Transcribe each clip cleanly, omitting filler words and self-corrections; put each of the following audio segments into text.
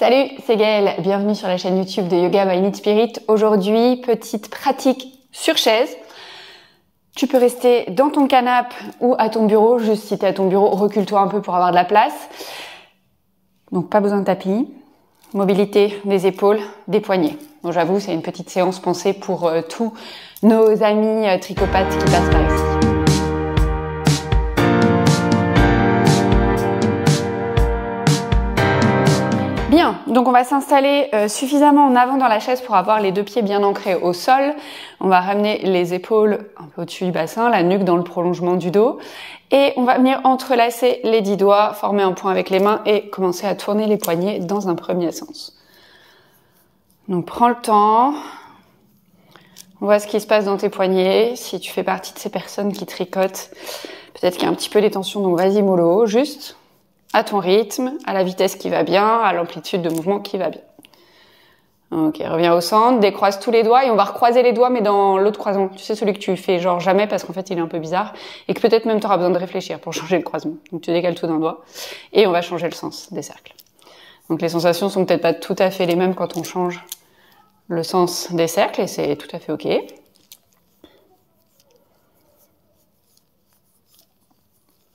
Salut, c'est Gaëlle, bienvenue sur la chaîne YouTube de Yoga by Need Spirit. Aujourd'hui, petite pratique sur chaise. Tu peux rester dans ton canapé ou à ton bureau, juste si tu es à ton bureau, recule-toi un peu pour avoir de la place. Donc pas besoin de tapis. Mobilité des épaules, des poignets. Bon, j'avoue, c'est une petite séance pensée pour tous nos amis tricopathes qui passent par ici. Bien, donc on va s'installer suffisamment en avant dans la chaise pour avoir les deux pieds bien ancrés au sol. On va ramener les épaules un peu au-dessus du bassin, la nuque dans le prolongement du dos. Et on va venir entrelacer les 10 doigts, former un point avec les mains et commencer à tourner les poignets dans un premier sens. Donc prends le temps. On voit ce qui se passe dans tes poignets. Si tu fais partie de ces personnes qui tricotent, peut-être qu'il y a un petit peu des tensions, donc vas-y mollo, juste à ton rythme, à la vitesse qui va bien, à l'amplitude de mouvement qui va bien. Ok, reviens au centre, décroise tous les doigts et on va recroiser les doigts mais dans l'autre croisement. Tu sais, celui que tu fais genre jamais parce qu'en fait il est un peu bizarre et que peut-être même tu auras besoin de réfléchir pour changer le croisement. Donc tu décales tout d'un doigt et on va changer le sens des cercles. Donc les sensations sont peut-être pas tout à fait les mêmes quand on change le sens des cercles et c'est tout à fait ok.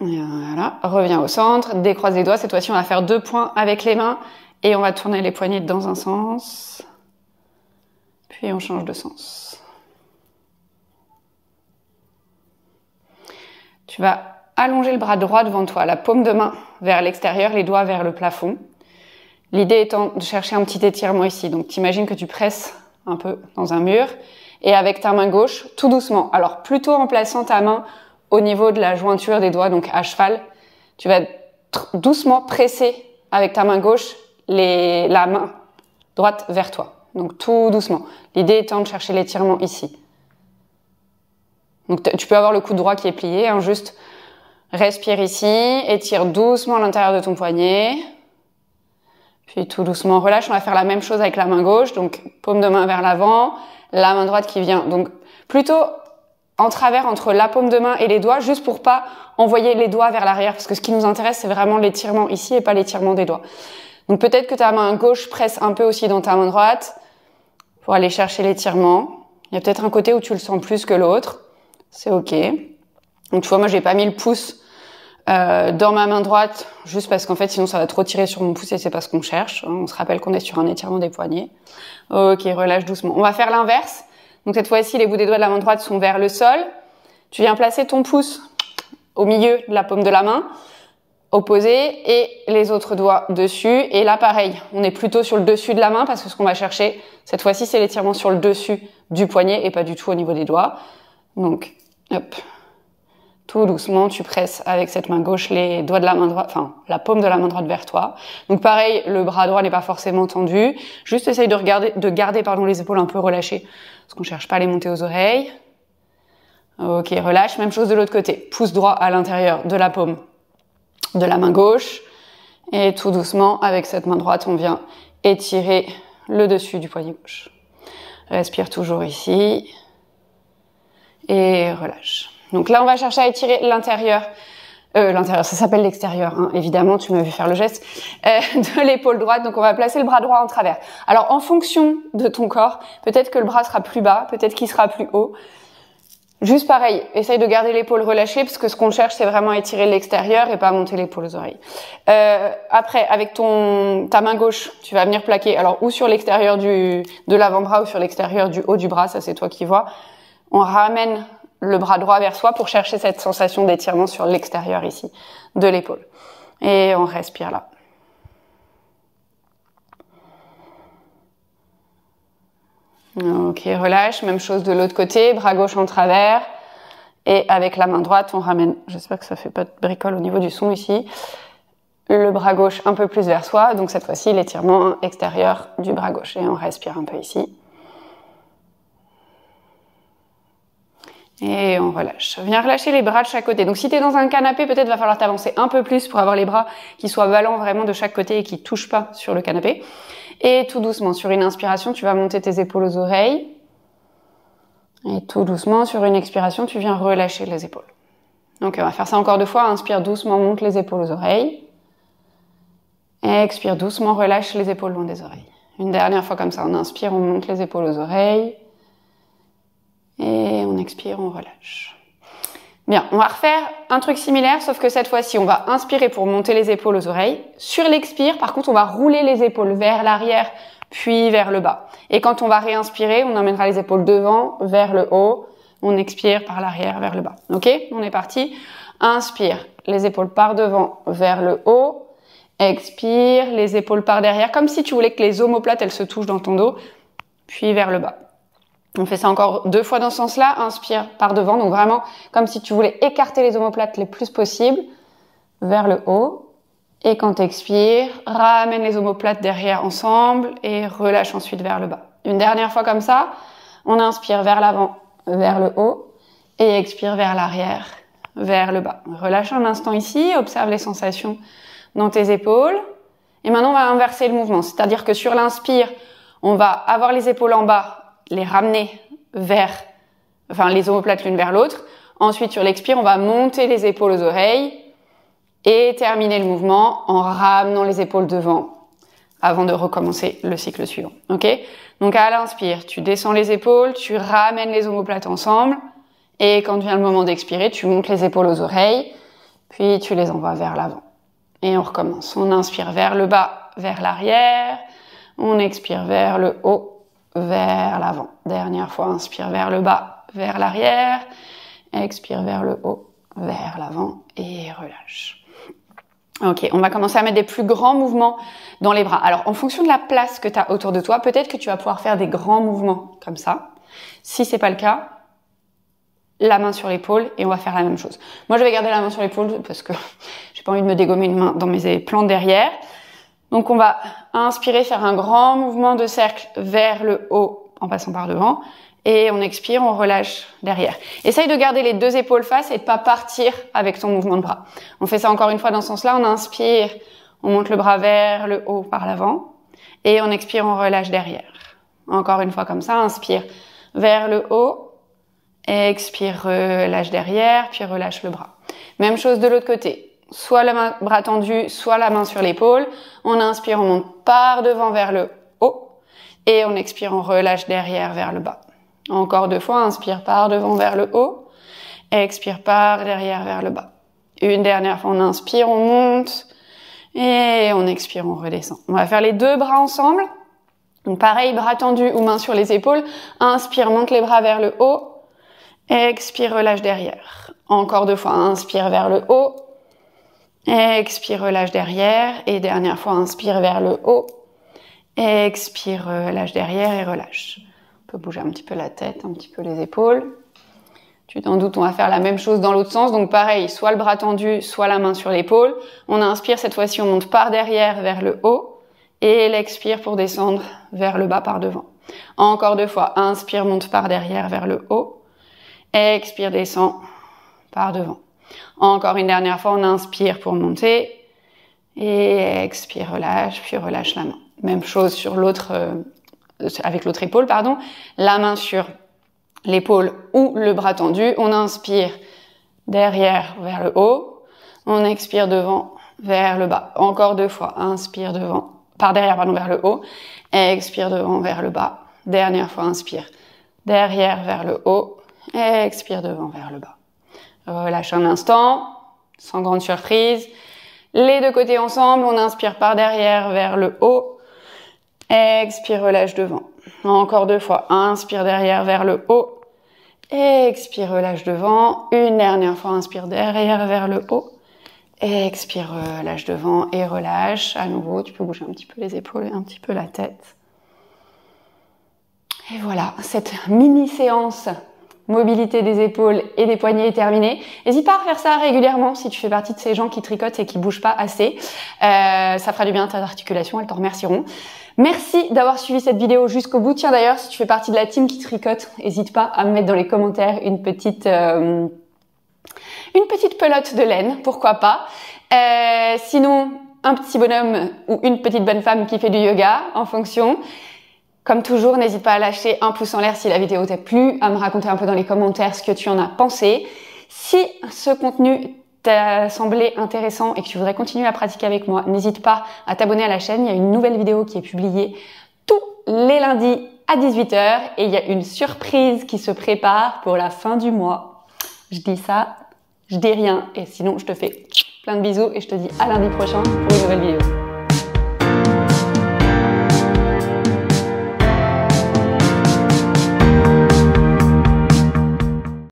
Voilà, reviens au centre, décroise les doigts. Cette fois-ci, on va faire 2 points avec les mains et on va tourner les poignets dans un sens. Puis on change de sens. Tu vas allonger le bras droit devant toi, la paume de main vers l'extérieur, les doigts vers le plafond. L'idée étant de chercher un petit étirement ici. Donc, t'imagines que tu presses un peu dans un mur et avec ta main gauche, tout doucement. Alors, plutôt en plaçant ta main au niveau de la jointure des doigts, donc à cheval, tu vas doucement presser avec ta main gauche la main droite vers toi. Donc tout doucement. L'idée étant de chercher l'étirement ici. Donc tu peux avoir le coude droit qui est plié, hein, juste respire ici, étire doucement l'intérieur de ton poignet. Puis tout doucement relâche. On va faire la même chose avec la main gauche, donc paume de main vers l'avant, la main droite qui vient. Donc plutôt en travers entre la paume de main et les doigts, juste pour pas envoyer les doigts vers l'arrière, parce que ce qui nous intéresse, c'est vraiment l'étirement ici et pas l'étirement des doigts. Donc peut-être que ta main gauche presse un peu aussi dans ta main droite pour aller chercher l'étirement. Il y a peut-être un côté où tu le sens plus que l'autre. C'est ok. Donc tu vois, moi j'ai pas mis le pouce dans ma main droite, juste parce qu'en fait sinon ça va trop tirer sur mon pouce et c'est pas ce qu'on cherche. On se rappelle qu'on est sur un étirement des poignets. Ok, relâche doucement. On va faire l'inverse. Donc cette fois-ci, les bouts des doigts de la main droite sont vers le sol. Tu viens placer ton pouce au milieu de la paume de la main, opposé, et les autres doigts dessus. Et là, pareil, on est plutôt sur le dessus de la main parce que ce qu'on va chercher, cette fois-ci, c'est l'étirement sur le dessus du poignet et pas du tout au niveau des doigts. Donc, hop, tout doucement, tu presses avec cette main gauche les doigts de la main droite, enfin, la paume de la main droite vers toi. Donc pareil, le bras droit n'est pas forcément tendu. Juste essaye de garder les épaules un peu relâchées. Parce qu'on cherche pas à les monter aux oreilles. Ok, relâche. Même chose de l'autre côté. Pouce droit à l'intérieur de la paume de la main gauche. Et tout doucement, avec cette main droite, on vient étirer le dessus du poignet gauche. Respire toujours ici. Et relâche. Donc là, on va chercher à étirer l'intérieur. L'intérieur, ça s'appelle l'extérieur, hein. Évidemment, tu m'as vu faire le geste, de l'épaule droite. Donc, on va placer le bras droit en travers. Alors, en fonction de ton corps, peut-être que le bras sera plus bas, peut-être qu'il sera plus haut. Juste pareil, essaye de garder l'épaule relâchée, parce que ce qu'on cherche, c'est vraiment étirer l'extérieur et pas monter l'épaule aux oreilles. Après, avec ta main gauche, tu vas venir plaquer, alors, ou sur l'extérieur de l'avant-bras, ou sur l'extérieur du haut du bras, ça c'est toi qui vois. On ramène le bras droit vers soi pour chercher cette sensation d'étirement sur l'extérieur ici de l'épaule. Et on respire là. Ok, relâche. Même chose de l'autre côté, bras gauche en travers. Et avec la main droite, on ramène, j'espère que ça fait pas de bricole au niveau du son ici, le bras gauche un peu plus vers soi. Donc cette fois-ci, l'étirement extérieur du bras gauche. Et on respire un peu ici. Et on relâche. Viens relâcher les bras de chaque côté. Donc si tu es dans un canapé, peut-être va falloir t'avancer un peu plus pour avoir les bras qui soient ballants vraiment de chaque côté et qui touchent pas sur le canapé. Et tout doucement, sur une inspiration, tu vas monter tes épaules aux oreilles. Et tout doucement, sur une expiration, tu viens relâcher les épaules. Donc on va faire ça encore 2 fois. Inspire doucement, monte les épaules aux oreilles. Expire doucement, relâche les épaules loin des oreilles. Une dernière fois comme ça, on inspire, on monte les épaules aux oreilles. Et on expire, on relâche. Bien, on va refaire un truc similaire, sauf que cette fois-ci, on va inspirer pour monter les épaules aux oreilles. Sur l'expire, par contre, on va rouler les épaules vers l'arrière, puis vers le bas. Et quand on va réinspirer, on emmènera les épaules devant, vers le haut. On expire par l'arrière, vers le bas. Ok? On est parti. Inspire, les épaules par devant, vers le haut. Expire, les épaules par derrière, comme si tu voulais que les omoplates, elles se touchent dans ton dos, puis vers le bas. On fait ça encore 2 fois dans ce sens-là. Inspire par devant, donc vraiment comme si tu voulais écarter les omoplates le plus possible, vers le haut. Et quand tu expires, ramène les omoplates derrière ensemble et relâche ensuite vers le bas. Une dernière fois comme ça, on inspire vers l'avant, vers le haut, et expire vers l'arrière, vers le bas. Relâche un instant ici, observe les sensations dans tes épaules. Et maintenant, on va inverser le mouvement. C'est-à-dire que sur l'inspire, on va avoir les épaules en bas, les ramener vers, les omoplates l'une vers l'autre. Ensuite, sur l'expire, on va monter les épaules aux oreilles et terminer le mouvement en ramenant les épaules devant avant de recommencer le cycle suivant. Ok? Donc, à l'inspire, tu descends les épaules, tu ramènes les omoplates ensemble et quand vient le moment d'expirer, tu montes les épaules aux oreilles puis tu les envoies vers l'avant. Et on recommence. On inspire vers le bas, vers l'arrière. On expire vers le haut, vers l'avant. Dernière fois, inspire vers le bas, vers l'arrière. Expire vers le haut, vers l'avant et relâche. Ok, on va commencer à mettre des plus grands mouvements dans les bras. Alors, en fonction de la place que tu as autour de toi, peut-être que tu vas pouvoir faire des grands mouvements comme ça. Si c'est pas le cas, la main sur l'épaule et on va faire la même chose. Moi, je vais garder la main sur l'épaule parce que j'ai pas envie de me dégommer une main dans mes plantes derrière. Donc, on va inspirer, faire un grand mouvement de cercle vers le haut en passant par devant. Et on expire, on relâche derrière. Essaye de garder les 2 épaules face et de pas partir avec ton mouvement de bras. On fait ça encore une fois dans ce sens-là. On inspire, on monte le bras vers le haut par l'avant. Et on expire, on relâche derrière. Encore une fois comme ça. Inspire vers le haut. Expire, relâche derrière, puis relâche le bras. Même chose de l'autre côté. Soit le bras tendu, soit la main sur l'épaule. On inspire, on monte par devant vers le haut. Et on expire, on relâche derrière vers le bas. Encore 2 fois, inspire par devant vers le haut, expire par derrière vers le bas. Une dernière fois, on inspire, on monte, et on expire, on redescend. On va faire les 2 bras ensemble. Donc pareil, bras tendus ou mains sur les épaules. Inspire, monte les bras vers le haut, expire, relâche derrière. Encore 2 fois, inspire vers le haut, expire, relâche derrière, et dernière fois, inspire vers le haut, expire, relâche derrière et relâche. On peut bouger un petit peu la tête, un petit peu les épaules. Tu t'en doutes, on va faire la même chose dans l'autre sens. Donc pareil, soit le bras tendu, soit la main sur l'épaule. On inspire, cette fois-ci, on monte par derrière vers le haut. Et l'expire pour descendre vers le bas par devant. Encore 2 fois, inspire, monte par derrière vers le haut. Expire, descend par devant. Encore une dernière fois, on inspire pour monter. Et expire, relâche, puis relâche la main. Même chose sur l'autre avec l'autre épaule, pardon, la main sur l'épaule ou le bras tendu, on inspire derrière vers le haut, on expire devant vers le bas. Encore 2 fois, inspire devant, par derrière, pardon, vers le haut, expire devant vers le bas. Dernière fois, inspire derrière vers le haut, expire devant vers le bas. Relâche un instant, sans grande surprise. Les 2 côtés ensemble, on inspire par derrière vers le haut, expire, relâche devant. Encore 2 fois. Inspire derrière vers le haut. Expire, relâche devant. Une dernière fois. Inspire derrière vers le haut. Expire, relâche devant et relâche. À nouveau, tu peux bouger un petit peu les épaules et un petit peu la tête. Et voilà, cette mini séance mobilité des épaules et des poignets est terminée. N'hésite pas à refaire ça régulièrement si tu fais partie de ces gens qui tricotent et qui bougent pas assez. Ça fera du bien à tes articulations, elles t'en remercieront. Merci d'avoir suivi cette vidéo jusqu'au bout. Tiens d'ailleurs, si tu fais partie de la team qui tricote, n'hésite pas à me mettre dans les commentaires une petite pelote de laine, pourquoi pas. Sinon, un petit bonhomme ou une petite bonne femme qui fait du yoga en fonction. Comme toujours, n'hésite pas à lâcher un pouce en l'air si la vidéo t'a plu, à me raconter un peu dans les commentaires ce que tu en as pensé. Si ce contenu t'a semblé intéressant et que tu voudrais continuer à pratiquer avec moi, n'hésite pas à t'abonner à la chaîne. Il y a une nouvelle vidéo qui est publiée tous les lundis à 18 h et il y a une surprise qui se prépare pour la fin du mois. Je dis ça, je dis rien et sinon je te fais plein de bisous et je te dis à lundi prochain pour une nouvelle vidéo.